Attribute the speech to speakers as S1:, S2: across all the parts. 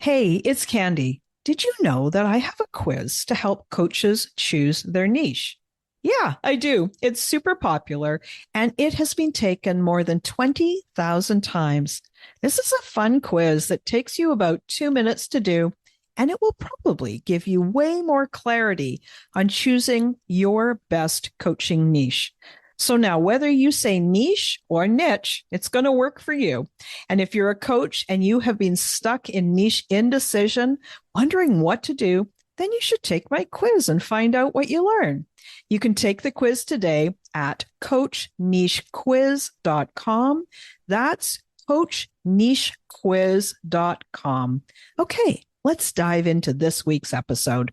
S1: Hey, it's Candy. Did you know that I have a quiz to help coaches choose their niche? Yeah, I do. It's super popular and it has been taken more than 20,000 times. This is a fun quiz that takes you about 2 minutes to do, and it will probably give you way more clarity on choosing your best coaching niche. So now, whether you say niche or niche, it's going to work for you. And if you're a coach and you have been stuck in niche indecision, wondering what to do, then you should take my quiz and find out what you learn. You can take the quiz today at coachnichequiz.com. That's coachnichequiz.com. Okay, let's dive into this week's episode.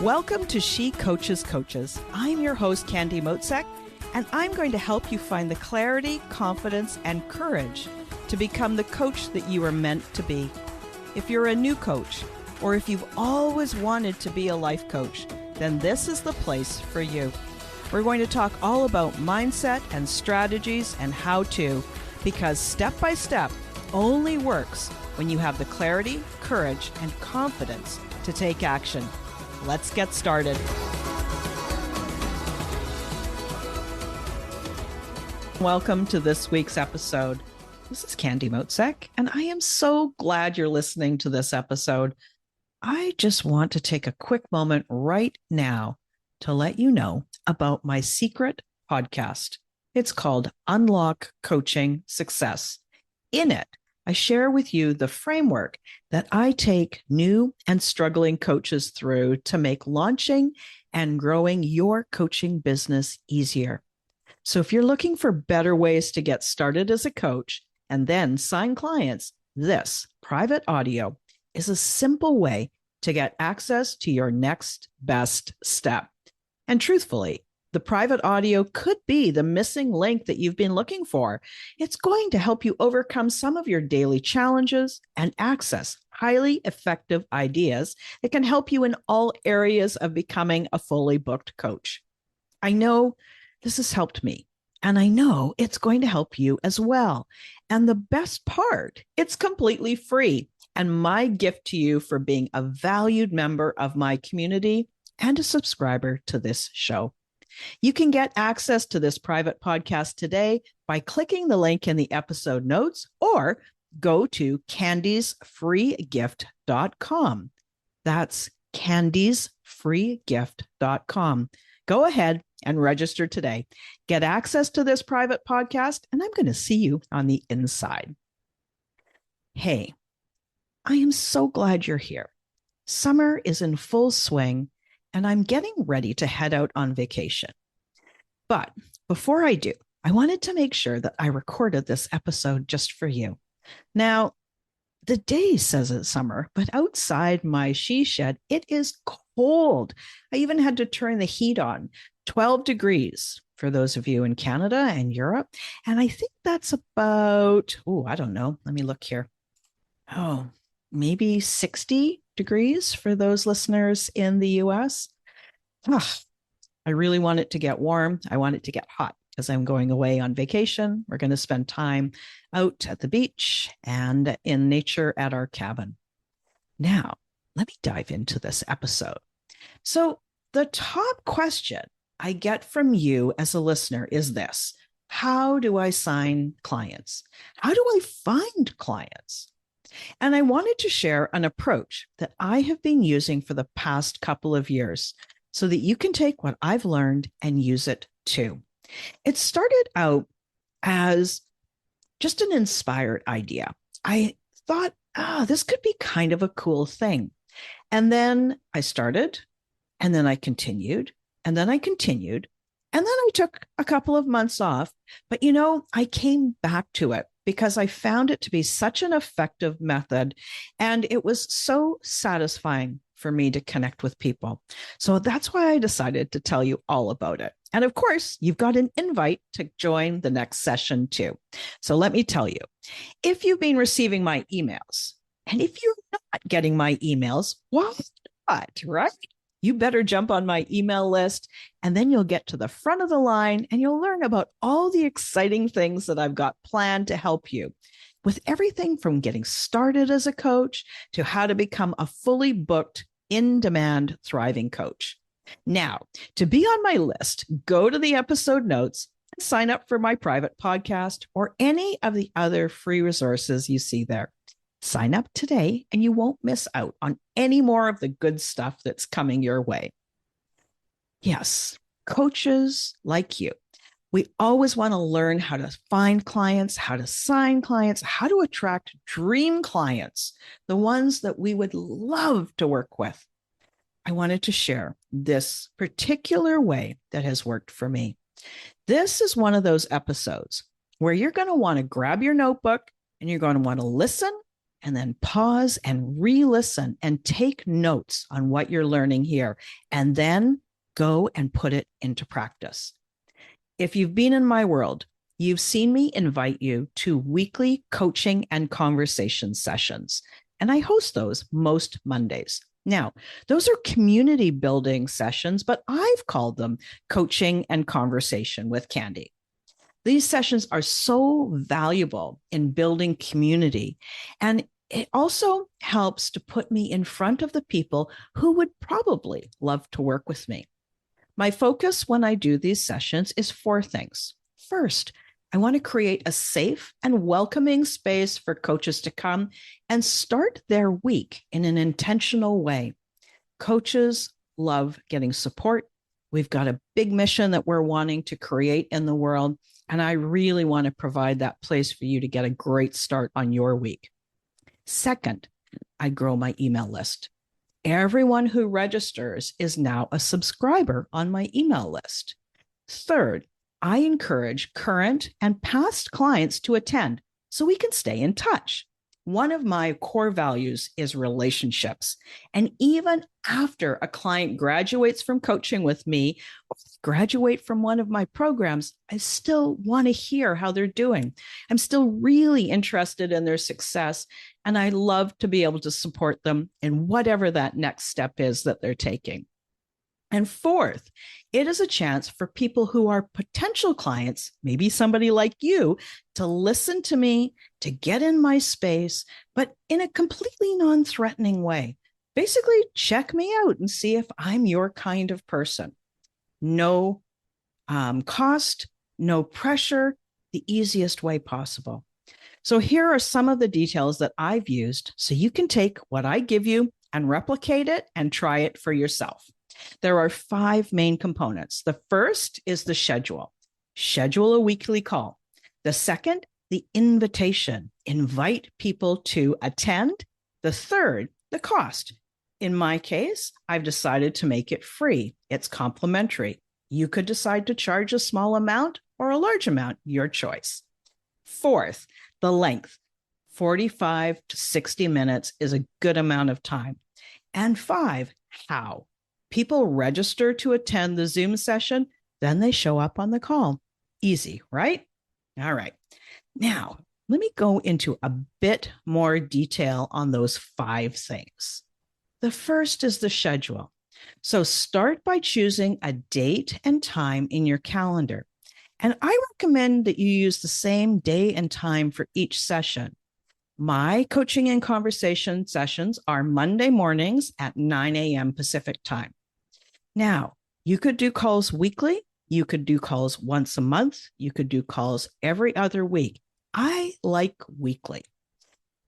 S1: Welcome to She Coaches Coaches. I'm your host, Candy Motzek, and I'm going to help you find the clarity, confidence, and courage to become the coach that you are meant to be. If you're a new coach, or if you've always wanted to be a life coach, then this is the place for you. We're going to talk all about mindset and strategies and how to, because step by step only works when you have the clarity, courage, and confidence to take action. Let's get started. Welcome to this week's episode. This is Candy Motzek, and I am so glad you're listening to this episode. I just want to take a quick moment right now to let you know about my secret podcast. It's called Unlock Coaching Success. In it, I share with you the framework that I take new and struggling coaches through to make launching and growing your coaching business easier. So if you're looking for better ways to get started as a coach and then sign clients, this private audio is a simple way to get access to your next best step. And truthfully, the private audio could be the missing link that you've been looking for. It's going to help you overcome some of your daily challenges and access highly effective ideas that can help you in all areas of becoming a fully booked coach. I know this has helped me, and I know it's going to help you as well. And the best part, it's completely free. And my gift to you for being a valued member of my community and a subscriber to this show. You can get access to this private podcast today by clicking the link in the episode notes or go to candiesfreegift.com. That's candiesfreegift.com. Go ahead and register today. Get access to this private podcast, and I'm going to see you on the inside. Hey, I am so glad you're here. Summer is in full swing, and I'm getting ready to head out on vacation. But before I do, I wanted to make sure that I recorded this episode just for you. Now, the day says it's summer, but outside my she shed, it is cold. I even had to turn the heat on, 12 degrees for those of you in Canada and Europe. And I think that's about, I don't know. Let me look here. Maybe 60 degrees for those listeners in the US. I really want it to get warm. I want it to get hot because I'm going away on vacation. We're going to spend time out at the beach and in nature at our cabin. Now, let me dive into this episode. So the top question I get from you as a listener is this: how do I sign clients? How do I find clients? And I wanted to share an approach that I have been using for the past couple of years so that you can take what I've learned and use it too. It started out as just an inspired idea. I thought, this could be kind of a cool thing. And then I started, and then I continued, and then I continued, and then I took a couple of months off. But I came back to it because I found it to be such an effective method, and it was so satisfying for me to connect with people. So that's why I decided to tell you all about it. And of course, you've got an invite to join the next session too. So let me tell you, if you've been receiving my emails, and if you're not getting my emails, why not, right? You better jump on my email list, and then you'll get to the front of the line and you'll learn about all the exciting things that I've got planned to help you with everything from getting started as a coach to how to become a fully booked, in-demand, thriving coach. Now, to be on my list, go to the episode notes and sign up for my private podcast or any of the other free resources you see there. Sign up today and you won't miss out on any more of the good stuff that's coming your way. Yes, coaches like you, we always want to learn how to find clients, how to sign clients, how to attract dream clients, the ones that we would love to work with. I wanted to share this particular way that has worked for me. This is one of those episodes where you're going to want to grab your notebook and you're going to want to listen and then pause and re-listen and take notes on what you're learning here, and then go and put it into practice. If you've been in my world, you've seen me invite you to weekly coaching and conversation sessions, and I host those most Mondays. Now, those are community building sessions, but I've called them coaching and conversation with Candy. These sessions are so valuable in building community, and it also helps to put me in front of the people who would probably love to work with me. My focus when I do these sessions is 4 things. First, I want to create a safe and welcoming space for coaches to come and start their week in an intentional way. Coaches love getting support. We've got a big mission that we're wanting to create in the world, and I really want to provide that place for you to get a great start on your week. Second, I grow my email list. Everyone who registers is now a subscriber on my email list. Third, I encourage current and past clients to attend so we can stay in touch. One of my core values is relationships. And even after a client graduates from coaching with me or graduate from one of my programs, I still want to hear how they're doing. I'm still really interested in their success, and I love to be able to support them in whatever that next step is that they're taking. And fourth, it is a chance for people who are potential clients, maybe somebody like you, to listen to me, to get in my space, but in a completely non-threatening way. Basically, check me out and see if I'm your kind of person. No cost, no pressure, the easiest way possible. So here are some of the details that I've used so you can take what I give you and replicate it and try it for yourself. There are 5 main components. The first is the schedule. Schedule a weekly call. The second, the invitation. Invite people to attend. The third, the cost. In my case, I've decided to make it free. It's complimentary. You could decide to charge a small amount or a large amount, your choice. Fourth, the length. 45 to 60 minutes is a good amount of time. And 5, how. People register to attend the Zoom session, then they show up on the call. Easy, right? All right. Now, let me go into a bit more detail on those 5 things. The first is the schedule. So start by choosing a date and time in your calendar. And I recommend that you use the same day and time for each session. My coaching and conversation sessions are Monday mornings at 9 a.m. Pacific time. Now, you could do calls weekly. You could do calls once a month. You could do calls every other week. I like weekly.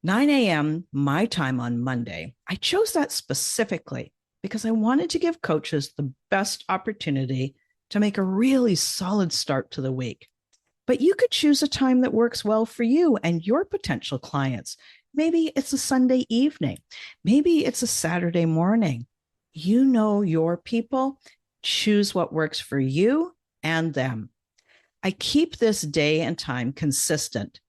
S1: 9 a.m. my time on Monday. I chose that specifically because I wanted to give coaches the best opportunity to make a really solid start to the week. But you could choose a time that works well for you and your potential clients. Maybe it's a Sunday evening. Maybe it's a Saturday morning. You know your people. Choose what works for you and them. I keep this day and time consistent.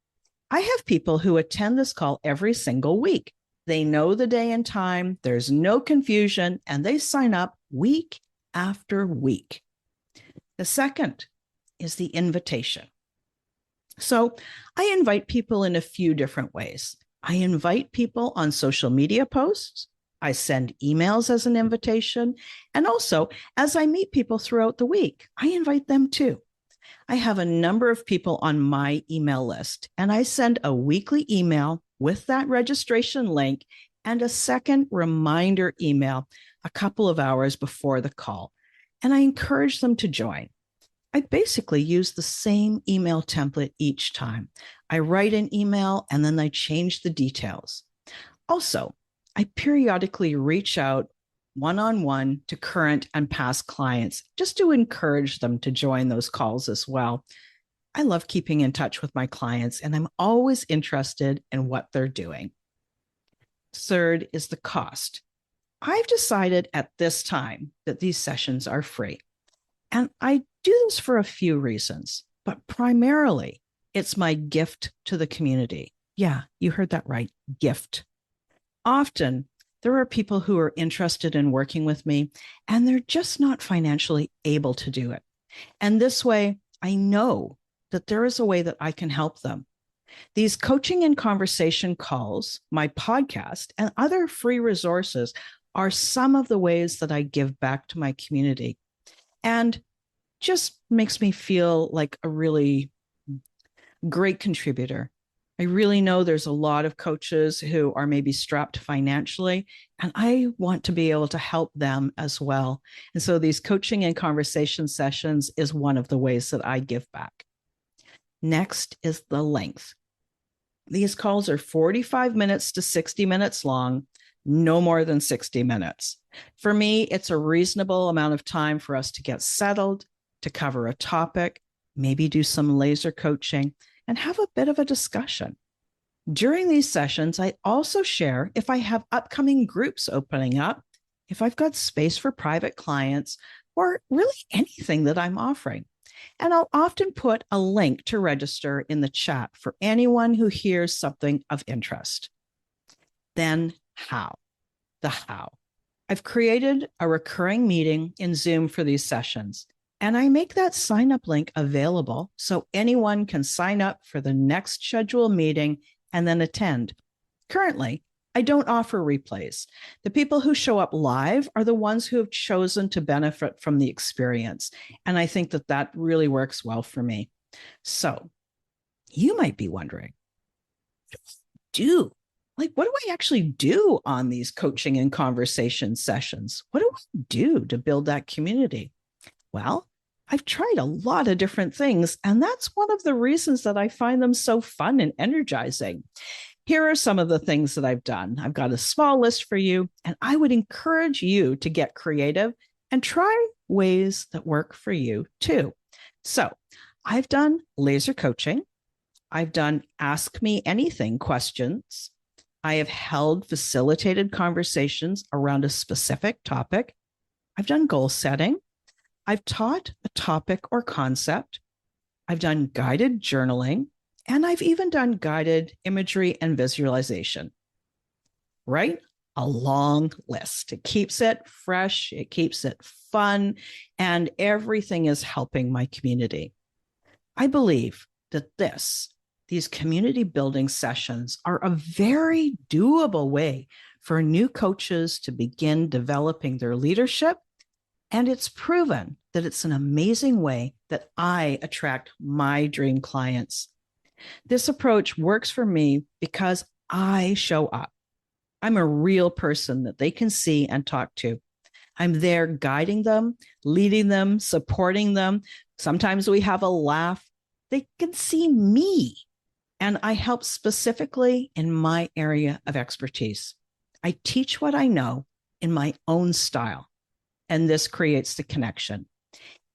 S1: I have people who attend this call every single week. They know the day and time. There's no confusion, and they sign up week after week. The second is the invitation. So I invite people in a few different ways. I invite people on social media posts. I send emails as an invitation. And also, as I meet people throughout the week, I invite them too. I have a number of people on my email list, and I send a weekly email with that registration link and a second reminder email a couple of hours before the call. And I encourage them to join. I basically use the same email template each time. I write an email and then I change the details. Also, I periodically reach out one-on-one to current and past clients just to encourage them to join those calls as well. I love keeping in touch with my clients, and I'm always interested in what they're doing. Third is the cost. I've decided at this time that these sessions are free. And I do this for a few reasons, but primarily it's my gift to the community. Yeah, you heard that right, gift. Often there are people who are interested in working with me, and they're just not financially able to do it. And this way, I know that there is a way that I can help them. These coaching and conversation calls, my podcast, and other free resources are some of the ways that I give back to my community. And just makes me feel like a really great contributor. I really know there's a lot of coaches who are maybe strapped financially, and I want to be able to help them as well. And so these coaching and conversation sessions is one of the ways that I give back. Next is the length. These calls are 45 minutes to 60 minutes long, no more than 60 minutes. For me, it's a reasonable amount of time for us to get settled, to cover a topic, maybe do some laser coaching, and have a bit of a discussion. During these sessions, I also share if I have upcoming groups opening up, if I've got space for private clients, or really anything that I'm offering. And I'll often put a link to register in the chat for anyone who hears something of interest. Then how? The how. I've created a recurring meeting in Zoom for these sessions. And I make that sign up link available so anyone can sign up for the next scheduled meeting and then attend. Currently, I don't offer replays. The people who show up live are the ones who have chosen to benefit from the experience. And I think that that really works well for me. So you might be wondering, what do I actually do on these coaching and conversation sessions? What do I do to build that community? Well, I've tried a lot of different things, and that's one of the reasons that I find them so fun and energizing. Here are some of the things that I've done. I've got a small list for you, and I would encourage you to get creative and try ways that work for you too. So I've done laser coaching. I've done ask me anything questions. I have held facilitated conversations around a specific topic. I've done goal setting. I've taught a topic or concept. I've done guided journaling, and I've even done guided imagery and visualization. Right? A long list. It keeps it fresh, it keeps it fun, and everything is helping my community. I believe that these community building sessions are a very doable way for new coaches to begin developing their leadership. And it's proven that it's an amazing way that I attract my dream clients. This approach works for me because I show up. I'm a real person that they can see and talk to. I'm there guiding them, leading them, supporting them. Sometimes we have a laugh. They can see me, and I help specifically in my area of expertise. I teach what I know in my own style. And this creates the connection.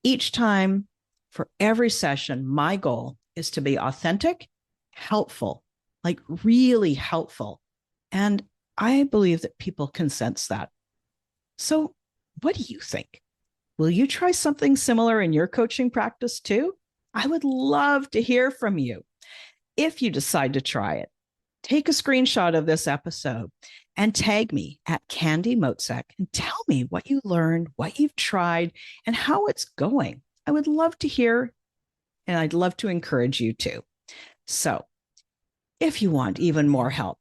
S1: Each time, for every session, my goal is to be authentic, helpful, like really helpful. And I believe that people can sense that. So what do you think? Will you try something similar in your coaching practice too? I would love to hear from you. If you decide to try it, take a screenshot of this episode and tag me at Candy Motzek and tell me what you learned, what you've tried, and how it's going. I would love to hear, and I'd love to encourage you too. So if you want even more help,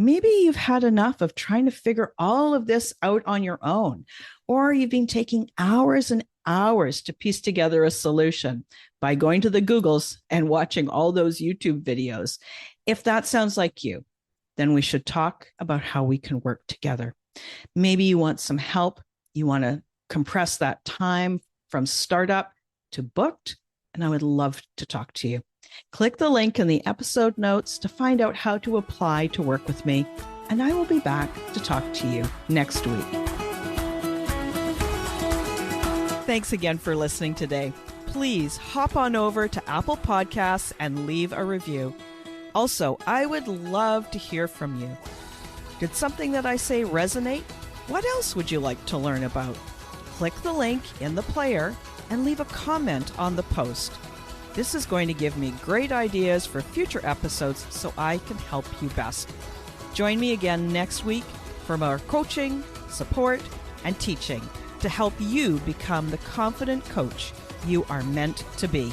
S1: Maybe you've had enough of trying to figure all of this out on your own, or you've been taking hours and hours to piece together a solution by going to the Googles and watching all those YouTube videos. If that sounds like you, then we should talk about how we can work together. Maybe you want some help. You want to compress that time from startup to booked, and I would love to talk to you. Click the link in the episode notes to find out how to apply to work with me, and I will be back to talk to you next week. Thanks again for listening today. Please hop on over to Apple Podcasts and leave a review. Also, I would love to hear from you. Did something that I say resonate? What else would you like to learn about? Click the link in the player and leave a comment on the post. This is going to give me great ideas for future episodes so I can help you best. Join me again next week for more coaching, support, and teaching to help you become the confident coach you are meant to be.